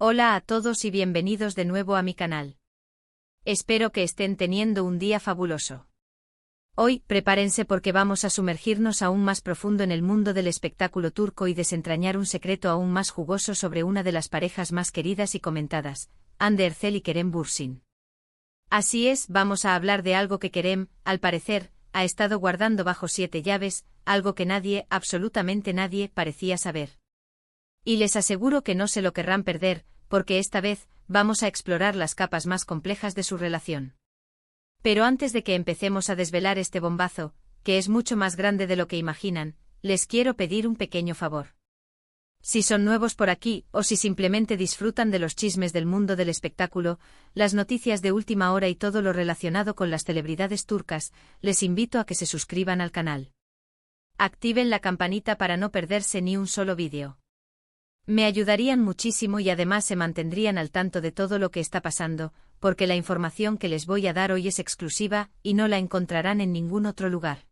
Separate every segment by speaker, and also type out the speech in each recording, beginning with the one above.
Speaker 1: Hola a todos y bienvenidos de nuevo a mi canal. Espero que estén teniendo un día fabuloso. Hoy, prepárense porque vamos a sumergirnos aún más profundo en el mundo del espectáculo turco y desentrañar un secreto aún más jugoso sobre una de las parejas más queridas y comentadas, Hande Erçel y Kerem Bürsin. Así es, vamos a hablar de algo que Kerem, al parecer, ha estado guardando bajo 7 llaves, algo que nadie, absolutamente nadie, parecía saber. Y les aseguro que no se lo querrán perder, porque esta vez, vamos a explorar las capas más complejas de su relación. Pero antes de que empecemos a desvelar este bombazo, que es mucho más grande de lo que imaginan, les quiero pedir un pequeño favor. Si son nuevos por aquí, o si simplemente disfrutan de los chismes del mundo del espectáculo, las noticias de última hora y todo lo relacionado con las celebridades turcas, les invito a que se suscriban al canal. Activen la campanita para no perderse ni un solo vídeo. Me ayudarían muchísimo y además se mantendrían al tanto de todo lo que está pasando, porque la información que les voy a dar hoy es exclusiva y no la encontrarán en ningún otro lugar.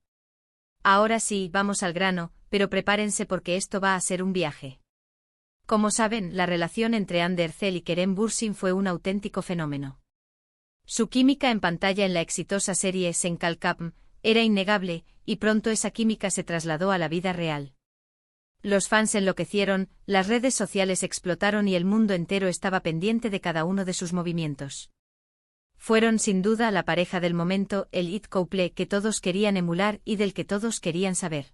Speaker 1: Ahora sí, vamos al grano, pero prepárense porque esto va a ser un viaje. Como saben, la relación entre Hande Erçel y Kerem Bürsin fue un auténtico fenómeno. Su química en pantalla en la exitosa serie Sen Kalkapm era innegable, y pronto esa química se trasladó a la vida real. Los fans enloquecieron, las redes sociales explotaron y el mundo entero estaba pendiente de cada uno de sus movimientos. Fueron sin duda la pareja del momento, el hit couple que todos querían emular y del que todos querían saber.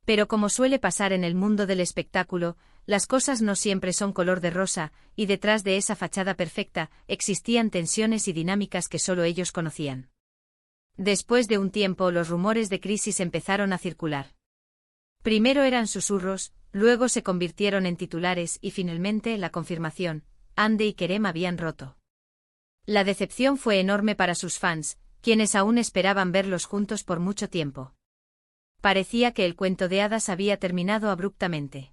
Speaker 1: Pero como suele pasar en el mundo del espectáculo, las cosas no siempre son color de rosa, y detrás de esa fachada perfecta, existían tensiones y dinámicas que solo ellos conocían. Después de un tiempo los rumores de crisis empezaron a circular. Primero eran susurros, luego se convirtieron en titulares y finalmente la confirmación, Hande y Kerem habían roto. La decepción fue enorme para sus fans, quienes aún esperaban verlos juntos por mucho tiempo. Parecía que el cuento de hadas había terminado abruptamente.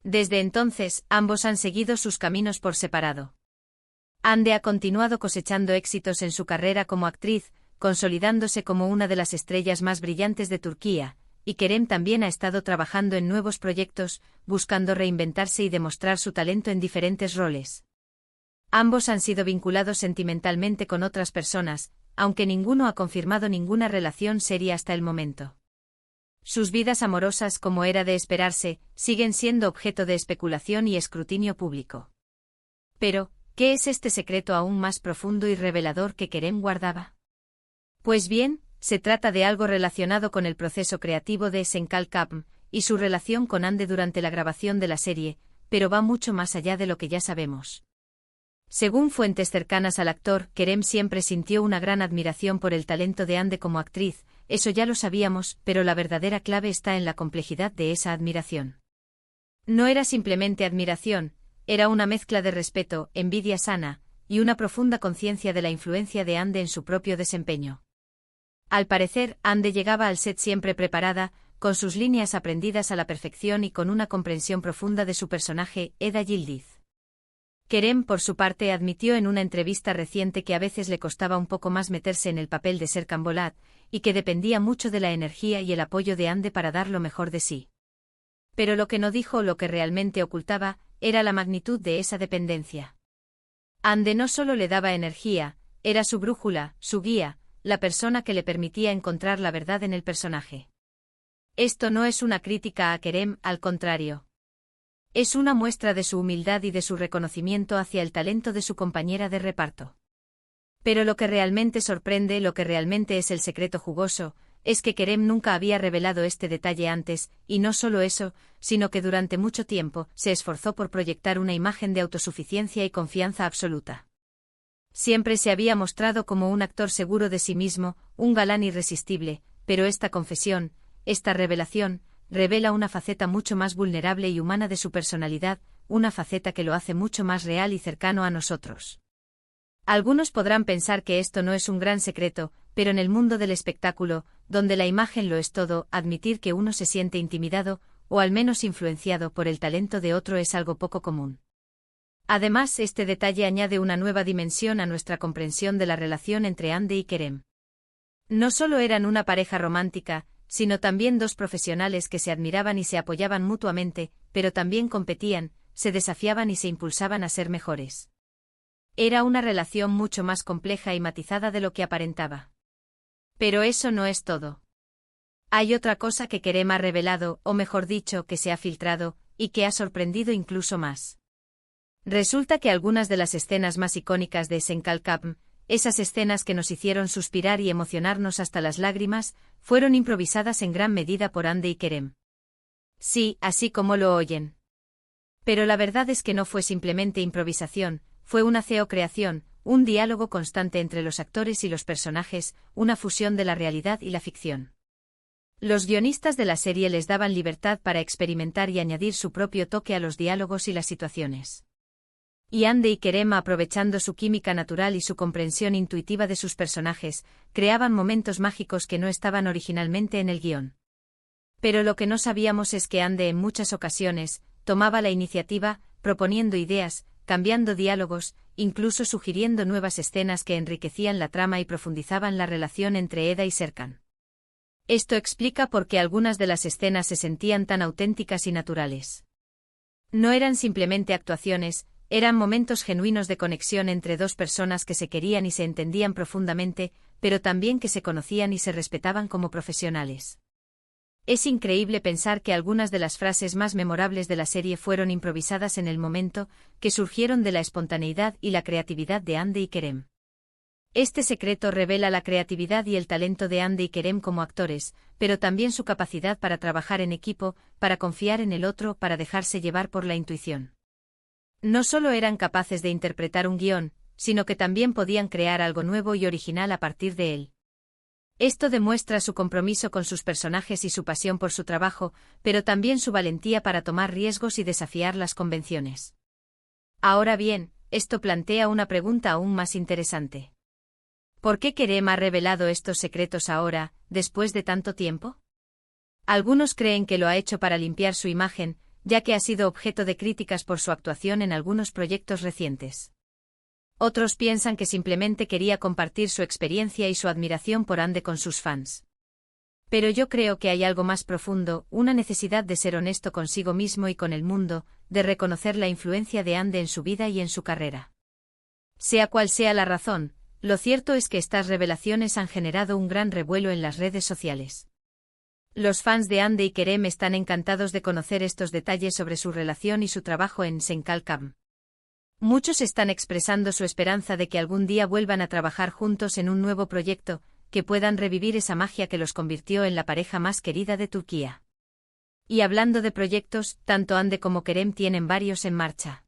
Speaker 1: Desde entonces, ambos han seguido sus caminos por separado. Hande ha continuado cosechando éxitos en su carrera como actriz, consolidándose como una de las estrellas más brillantes de Turquía, y Kerem también ha estado trabajando en nuevos proyectos, buscando reinventarse y demostrar su talento en diferentes roles. Ambos han sido vinculados sentimentalmente con otras personas, aunque ninguno ha confirmado ninguna relación seria hasta el momento. Sus vidas amorosas, como era de esperarse, siguen siendo objeto de especulación y escrutinio público. Pero, ¿qué es este secreto aún más profundo y revelador que Kerem guardaba? Pues bien, se trata de algo relacionado con el proceso creativo de Sen Kalkapm y su relación con Hande durante la grabación de la serie, pero va mucho más allá de lo que ya sabemos. Según fuentes cercanas al actor, Kerem siempre sintió una gran admiración por el talento de Hande como actriz, eso ya lo sabíamos, pero la verdadera clave está en la complejidad de esa admiración. No era simplemente admiración, era una mezcla de respeto, envidia sana, y una profunda conciencia de la influencia de Hande en su propio desempeño. Al parecer, Hande llegaba al set siempre preparada, con sus líneas aprendidas a la perfección y con una comprensión profunda de su personaje, Eda Yildiz. Kerem, por su parte, admitió en una entrevista reciente que a veces le costaba un poco más meterse en el papel de Serkan Bolat, y que dependía mucho de la energía y el apoyo de Hande para dar lo mejor de sí. Pero lo que no dijo o lo que realmente ocultaba, era la magnitud de esa dependencia. Hande no solo le daba energía, era su brújula, su guía, la persona que le permitía encontrar la verdad en el personaje. Esto no es una crítica a Kerem, al contrario. Es una muestra de su humildad y de su reconocimiento hacia el talento de su compañera de reparto. Pero lo que realmente sorprende, lo que realmente es el secreto jugoso, es que Kerem nunca había revelado este detalle antes, y no solo eso, sino que durante mucho tiempo se esforzó por proyectar una imagen de autosuficiencia y confianza absoluta. Siempre se había mostrado como un actor seguro de sí mismo, un galán irresistible, pero esta confesión, esta revelación, revela una faceta mucho más vulnerable y humana de su personalidad, una faceta que lo hace mucho más real y cercano a nosotros. Algunos podrán pensar que esto no es un gran secreto, pero en el mundo del espectáculo, donde la imagen lo es todo, admitir que uno se siente intimidado, o al menos influenciado por el talento de otro es algo poco común. Además, este detalle añade una nueva dimensión a nuestra comprensión de la relación entre Hande y Kerem. No solo eran una pareja romántica, sino también dos profesionales que se admiraban y se apoyaban mutuamente, pero también competían, se desafiaban y se impulsaban a ser mejores. Era una relación mucho más compleja y matizada de lo que aparentaba. Pero eso no es todo. Hay otra cosa que Kerem ha revelado, o mejor dicho, que se ha filtrado, y que ha sorprendido incluso más. Resulta que algunas de las escenas más icónicas de Senkalkam, esas escenas que nos hicieron suspirar y emocionarnos hasta las lágrimas, fueron improvisadas en gran medida por Hande y Kerem. Sí, así como lo oyen. Pero la verdad es que no fue simplemente improvisación, fue una creación, un diálogo constante entre los actores y los personajes, una fusión de la realidad y la ficción. Los guionistas de la serie les daban libertad para experimentar y añadir su propio toque a los diálogos y las situaciones. Y Hande y Kerem, aprovechando su química natural y su comprensión intuitiva de sus personajes, creaban momentos mágicos que no estaban originalmente en el guión. Pero lo que no sabíamos es que Hande en muchas ocasiones tomaba la iniciativa, proponiendo ideas, cambiando diálogos, incluso sugiriendo nuevas escenas que enriquecían la trama y profundizaban la relación entre Eda y Serkan. Esto explica por qué algunas de las escenas se sentían tan auténticas y naturales. No eran simplemente actuaciones, eran momentos genuinos de conexión entre dos personas que se querían y se entendían profundamente, pero también que se conocían y se respetaban como profesionales. Es increíble pensar que algunas de las frases más memorables de la serie fueron improvisadas en el momento, que surgieron de la espontaneidad y la creatividad de Hande y Kerem. Este secreto revela la creatividad y el talento de Hande y Kerem como actores, pero también su capacidad para trabajar en equipo, para confiar en el otro, para dejarse llevar por la intuición. No solo eran capaces de interpretar un guión, sino que también podían crear algo nuevo y original a partir de él. Esto demuestra su compromiso con sus personajes y su pasión por su trabajo, pero también su valentía para tomar riesgos y desafiar las convenciones. Ahora bien, esto plantea una pregunta aún más interesante. ¿Por qué Kerem ha revelado estos secretos ahora, después de tanto tiempo? Algunos creen que lo ha hecho para limpiar su imagen, ya que ha sido objeto de críticas por su actuación en algunos proyectos recientes. Otros piensan que simplemente quería compartir su experiencia y su admiración por Hande con sus fans. Pero yo creo que hay algo más profundo, una necesidad de ser honesto consigo mismo y con el mundo, de reconocer la influencia de Hande en su vida y en su carrera. Sea cual sea la razón, lo cierto es que estas revelaciones han generado un gran revuelo en las redes sociales. Los fans de Hande y Kerem están encantados de conocer estos detalles sobre su relación y su trabajo en Senkalkam. Muchos están expresando su esperanza de que algún día vuelvan a trabajar juntos en un nuevo proyecto, que puedan revivir esa magia que los convirtió en la pareja más querida de Turquía. Y hablando de proyectos, tanto Hande como Kerem tienen varios en marcha.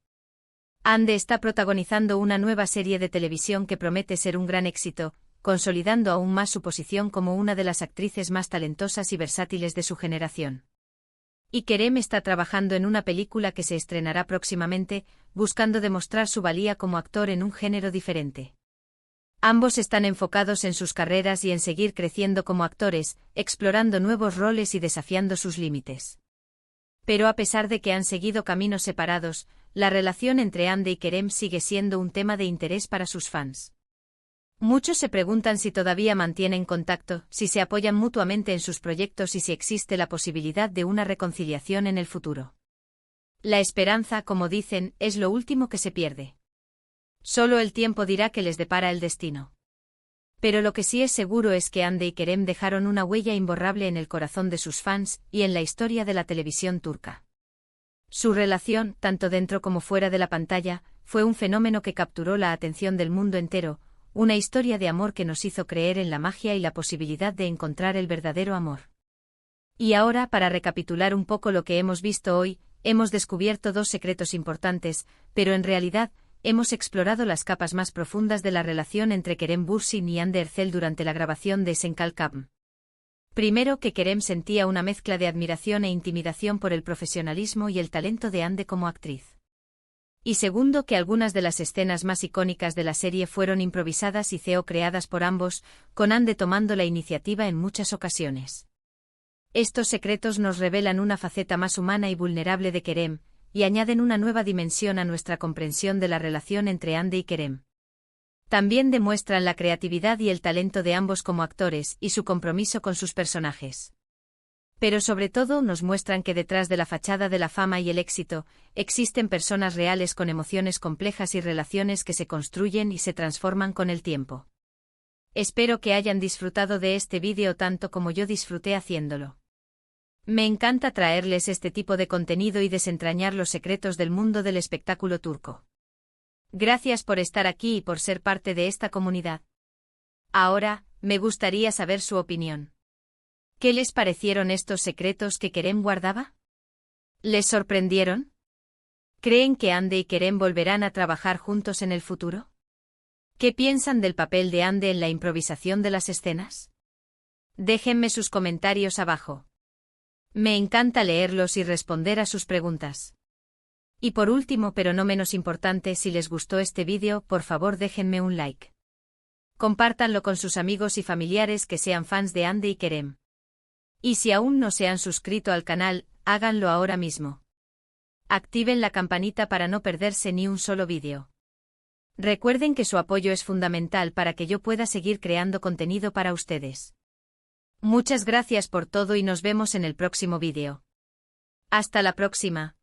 Speaker 1: Hande está protagonizando una nueva serie de televisión que promete ser un gran éxito, consolidando aún más su posición como una de las actrices más talentosas y versátiles de su generación. Y Kerem está trabajando en una película que se estrenará próximamente, buscando demostrar su valía como actor en un género diferente. Ambos están enfocados en sus carreras y en seguir creciendo como actores, explorando nuevos roles y desafiando sus límites. Pero a pesar de que han seguido caminos separados, la relación entre Hande y Kerem sigue siendo un tema de interés para sus fans. Muchos se preguntan si todavía mantienen contacto, si se apoyan mutuamente en sus proyectos y si existe la posibilidad de una reconciliación en el futuro. La esperanza, como dicen, es lo último que se pierde. Solo el tiempo dirá qué les depara el destino. Pero lo que sí es seguro es que Hande y Kerem dejaron una huella imborrable en el corazón de sus fans y en la historia de la televisión turca. Su relación, tanto dentro como fuera de la pantalla, fue un fenómeno que capturó la atención del mundo entero, una historia de amor que nos hizo creer en la magia y la posibilidad de encontrar el verdadero amor. Y ahora, para recapitular un poco lo que hemos visto hoy, hemos descubierto dos secretos importantes, pero en realidad, hemos explorado las capas más profundas de la relación entre Kerem Bürsin y Hande Erçel durante la grabación de Senkalkam. Primero, que Kerem sentía una mezcla de admiración e intimidación por el profesionalismo y el talento de Hande como actriz. Y segundo, que algunas de las escenas más icónicas de la serie fueron improvisadas y creadas por ambos, con Hande tomando la iniciativa en muchas ocasiones. Estos secretos nos revelan una faceta más humana y vulnerable de Kerem, y añaden una nueva dimensión a nuestra comprensión de la relación entre Hande y Kerem. También demuestran la creatividad y el talento de ambos como actores y su compromiso con sus personajes. Pero sobre todo nos muestran que detrás de la fachada de la fama y el éxito, existen personas reales con emociones complejas y relaciones que se construyen y se transforman con el tiempo. Espero que hayan disfrutado de este vídeo tanto como yo disfruté haciéndolo. Me encanta traerles este tipo de contenido y desentrañar los secretos del mundo del espectáculo turco. Gracias por estar aquí y por ser parte de esta comunidad. Ahora, me gustaría saber su opinión. ¿Qué les parecieron estos secretos que Kerem guardaba? ¿Les sorprendieron? ¿Creen que Hande y Kerem volverán a trabajar juntos en el futuro? ¿Qué piensan del papel de Hande en la improvisación de las escenas? Déjenme sus comentarios abajo. Me encanta leerlos y responder a sus preguntas. Y por último, pero no menos importante, si les gustó este vídeo, por favor déjenme un like. Compártanlo con sus amigos y familiares que sean fans de Hande y Kerem. Y si aún no se han suscrito al canal, háganlo ahora mismo. Activen la campanita para no perderse ni un solo vídeo. Recuerden que su apoyo es fundamental para que yo pueda seguir creando contenido para ustedes. Muchas gracias por todo y nos vemos en el próximo vídeo. Hasta la próxima.